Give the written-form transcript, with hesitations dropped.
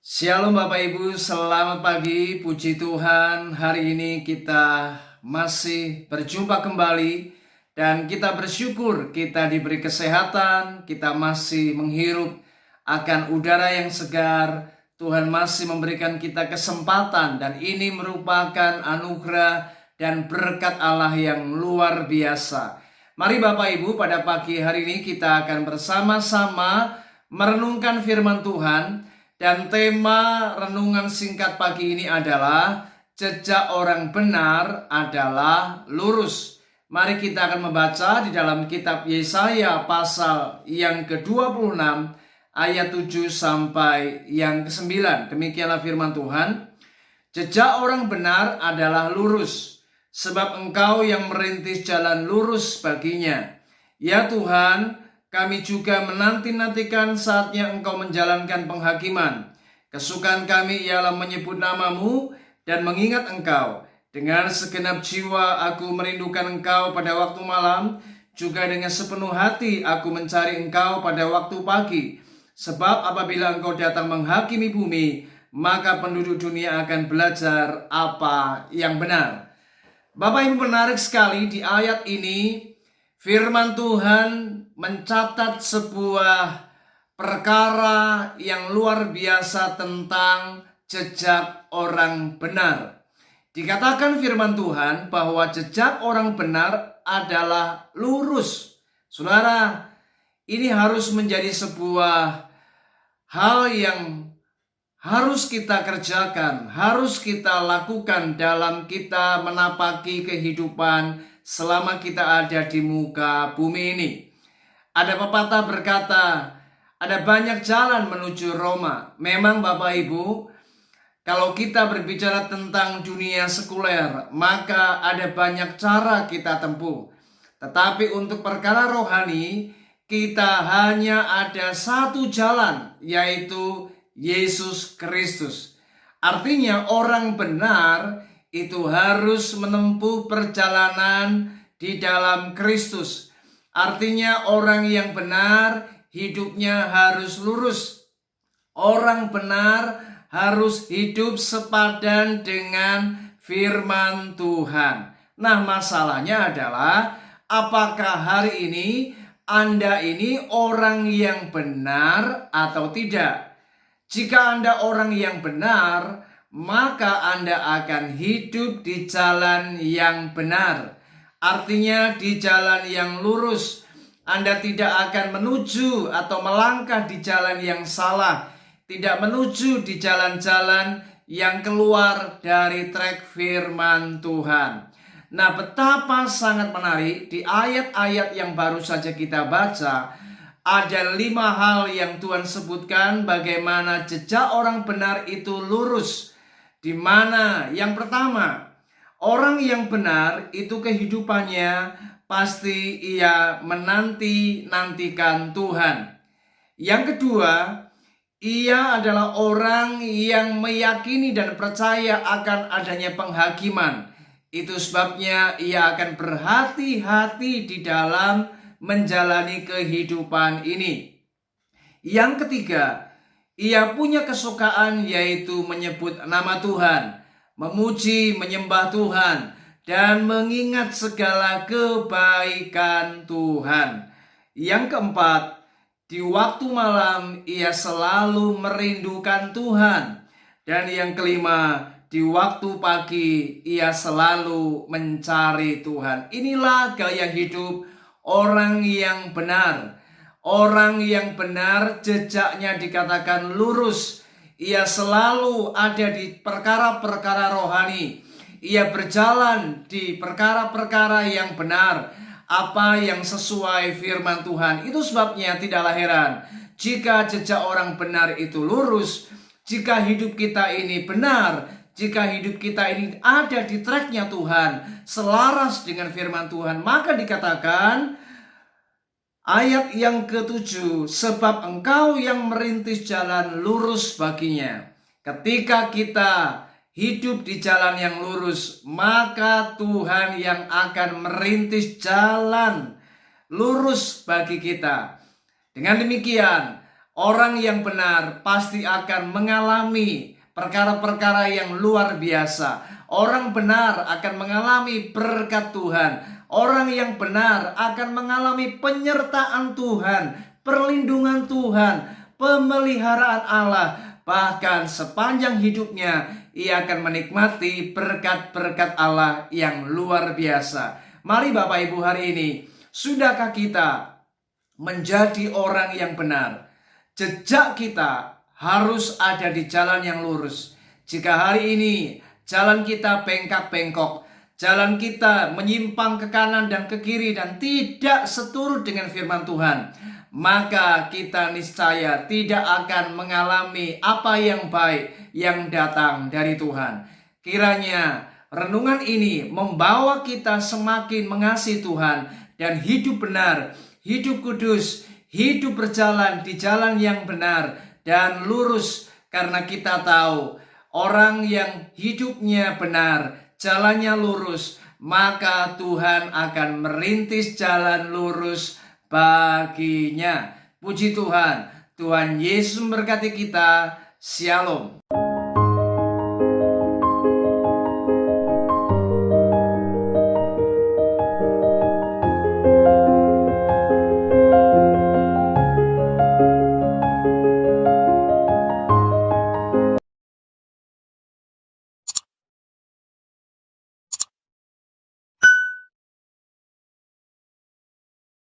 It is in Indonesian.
Shalom Bapak Ibu, selamat pagi, puji Tuhan. Hari ini kita masih berjumpa kembali dan kita bersyukur kita diberi kesehatan, kita masih menghirup akan udara yang segar. Tuhan masih memberikan kita kesempatan dan ini merupakan anugerah dan berkat Allah yang luar biasa. Mari Bapak Ibu, pada pagi hari ini kita akan bersama-sama merenungkan firman Tuhan. Dan tema renungan singkat pagi ini adalah jejak orang benar adalah lurus. Mari kita akan membaca di dalam kitab Yesaya pasal yang ke-26 ayat 7 sampai yang ke-9. Demikianlah firman Tuhan. Jejak orang benar adalah lurus, sebab Engkau yang merintis jalan lurus baginya. Ya Tuhan, kami juga menanti-nantikan saatnya Engkau menjalankan penghakiman. Kesukaan kami ialah menyebut nama-Mu dan mengingat Engkau. Dengan segenap jiwa aku merindukan Engkau pada waktu malam, juga dengan sepenuh hati aku mencari Engkau pada waktu pagi. Sebab apabila Engkau datang menghakimi bumi, maka penduduk dunia akan belajar apa yang benar. Bapak Ibu, menarik sekali di ayat ini firman Tuhan mencatat sebuah perkara yang luar biasa tentang jejak orang benar. Dikatakan firman Tuhan bahwa jejak orang benar adalah lurus. Saudara, ini harus menjadi sebuah hal yang harus kita kerjakan, harus kita lakukan dalam kita menapaki kehidupan selama kita ada di muka bumi ini. Ada pepatah berkata, ada banyak jalan menuju Roma. Memang Bapak Ibu, kalau kita berbicara tentang dunia sekuler, maka ada banyak cara kita tempuh. Tetapi untuk perkara rohani, kita hanya ada satu jalan, yaitu Yesus Kristus. Artinya orang benar itu harus menempuh perjalanan di dalam Kristus. Artinya orang yang benar hidupnya harus lurus. Orang benar harus hidup sepadan dengan firman Tuhan. Nah, masalahnya adalah apakah hari ini Anda ini orang yang benar atau tidak? Jika Anda orang yang benar, maka Anda akan hidup di jalan yang benar. Artinya di jalan yang lurus. Anda tidak akan menuju atau melangkah di jalan yang salah. Tidak menuju di jalan-jalan yang keluar dari trek firman Tuhan. Nah, betapa sangat menarik di ayat-ayat yang baru saja kita baca. Ada 5 hal yang Tuhan sebutkan bagaimana jejak orang benar itu lurus. Di mana yang pertama, orang yang benar itu kehidupannya pasti ia menanti-nantikan Tuhan. Yang kedua, ia adalah orang yang meyakini dan percaya akan adanya penghakiman. Itu sebabnya ia akan berhati-hati di dalam menjalani kehidupan ini. Yang ketiga, ia punya kesukaan yaitu menyebut nama Tuhan, memuji, menyembah Tuhan, dan mengingat segala kebaikan Tuhan. Yang keempat, di waktu malam ia selalu merindukan Tuhan. Dan yang kelima, di waktu pagi ia selalu mencari Tuhan. Inilah gaya hidup orang yang benar. Orang yang benar jejaknya dikatakan lurus. Ia selalu ada di perkara-perkara rohani. Ia berjalan di perkara-perkara yang benar, apa yang sesuai firman Tuhan. Itu sebabnya tidaklah heran jika jejak orang benar itu lurus, jika hidup kita ini benar, jika hidup kita ini ada di treknya Tuhan, selaras dengan firman Tuhan, maka dikatakan ayat yang ke-7, sebab Engkau yang merintis jalan lurus baginya. Ketika kita hidup di jalan yang lurus, maka Tuhan yang akan merintis jalan lurus bagi kita. Dengan demikian, Orang yang benar pasti akan mengalami perkara-perkara yang luar biasa. Orang benar akan mengalami berkat Tuhan. Orang yang benar akan mengalami penyertaan Tuhan, perlindungan Tuhan, pemeliharaan Allah. Bahkan sepanjang hidupnya ia akan menikmati berkat-berkat Allah yang luar biasa. Mari Bapak Ibu hari ini, sudahkah kita menjadi orang yang benar? Jejak kita harus ada di jalan yang lurus. Jika hari ini jalan kita bengkak-bengkok, jalan kita menyimpang ke kanan dan ke kiri dan tidak seturut dengan firman Tuhan, maka kita niscaya tidak akan mengalami apa yang baik yang datang dari Tuhan. Kiranya renungan ini membawa kita semakin mengasihi Tuhan dan hidup benar, hidup kudus, hidup berjalan di jalan yang benar dan lurus, karena kita tahu orang yang hidupnya benar, jalannya lurus, maka Tuhan akan merintis jalan lurus baginya. Puji Tuhan, Tuhan Yesus memberkati kita. Shalom.